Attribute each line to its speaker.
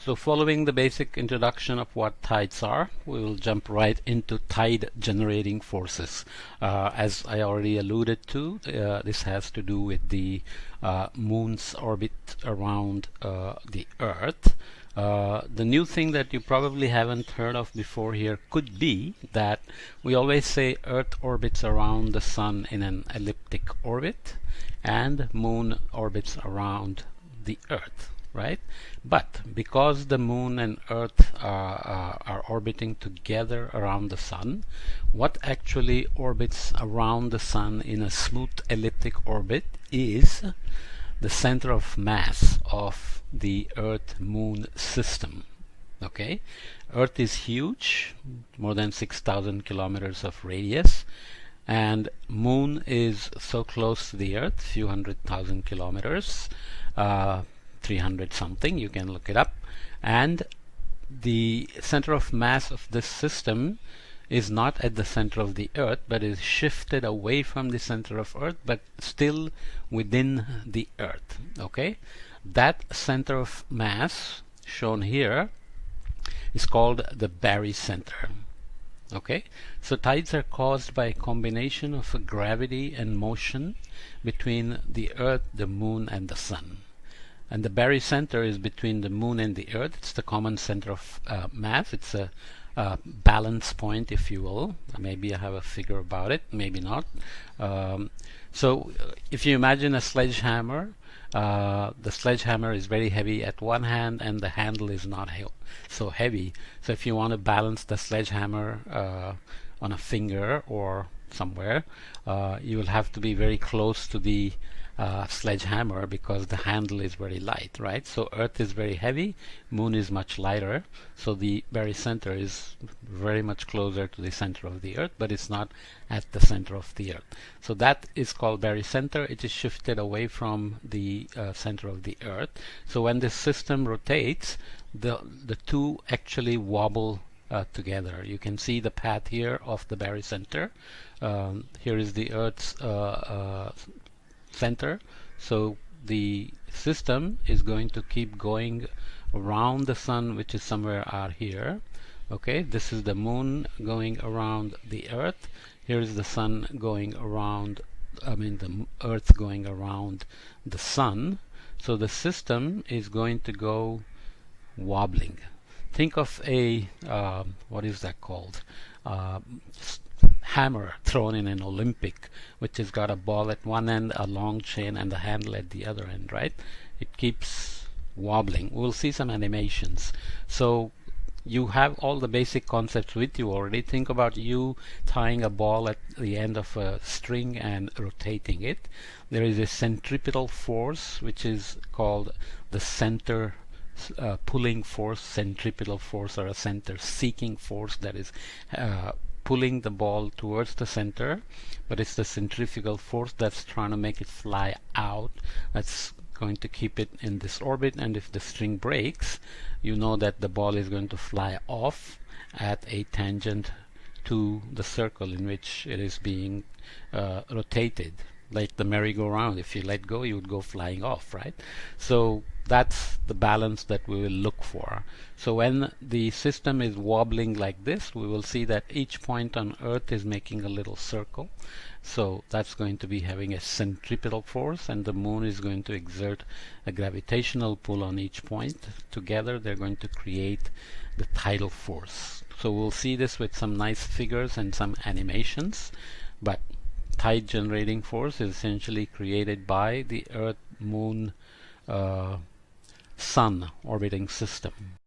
Speaker 1: So following the basic introduction of what tides are, we will jump right into tide generating forces. As I already alluded to, this has to do with the moon's orbit around the Earth. The new thing that you probably haven't heard of before here could be that we always say Earth orbits around the Sun in an elliptic orbit and Moon orbits around the Earth, right? But because the Moon and Earth are orbiting together around the Sun, what actually orbits around the Sun in a smooth elliptic orbit is the center of mass of the Earth-Moon system. Okay, Earth is huge, more than 6,000 kilometers of radius, and Moon is so close to the Earth, few 100,000 kilometers, 300 something, you can look it up, and the center of mass of this system is not at the center of the Earth, but is shifted away from the center of Earth, but still within the Earth. Okay, that center of mass shown here is called the Barycenter. Okay, so tides are caused by a combination of gravity and motion between the Earth, the Moon, and the Sun. And the Barycenter is between the Moon and the Earth. It's the common center of mass. It's a balance point, if you will. Maybe I have a figure about it, maybe not. So if you imagine a sledgehammer, the sledgehammer is very heavy at one hand and the handle is not so heavy. So if you want to balance the sledgehammer on a finger or somewhere, you will have to be very close to the sledgehammer because the handle is very light, right? So Earth is very heavy, Moon is much lighter, so the Barycenter is very much closer to the center of the Earth, but it's not at the center of the Earth. So that is called Barycenter. It is shifted away from the center of the Earth. So when this system rotates, the two actually wobble together. You can see the path here of the Barycenter. Here is the Earth's center, so the system is going to keep going around the Sun, which is somewhere out here. Okay, this is the Moon going around the Earth. Here is the Sun going around, the Earth going around the Sun. So the system is going to go wobbling. Think of a what is that called? Hammer thrown in an Olympic, which has got a ball at one end, a long chain, and the handle at the other end, right? It keeps wobbling. We'll see some animations. So you have all the basic concepts with you already. Think about you tying a ball at the end of a string and rotating it. There is a centripetal force, which is called the center pulling force, centripetal force, or a center seeking force that is pulling the ball towards the center, but it's the centrifugal force that's trying to make it fly out, that's going to keep it in this orbit. And if the string breaks, you know that the ball is going to fly off at a tangent to the circle in which it is being rotated, like the merry-go-round. If you let go, you would go flying off, right? So that's the balance that we will look for. So when the system is wobbling like this, we will see that each point on Earth is making a little circle. So that's going to be having a centripetal force, and the Moon is going to exert a gravitational pull on each point. Together they're going to create the tidal force. So we'll see this with some nice figures and some animations, but tide generating force is essentially created by the Earth, Moon, Sun orbiting system.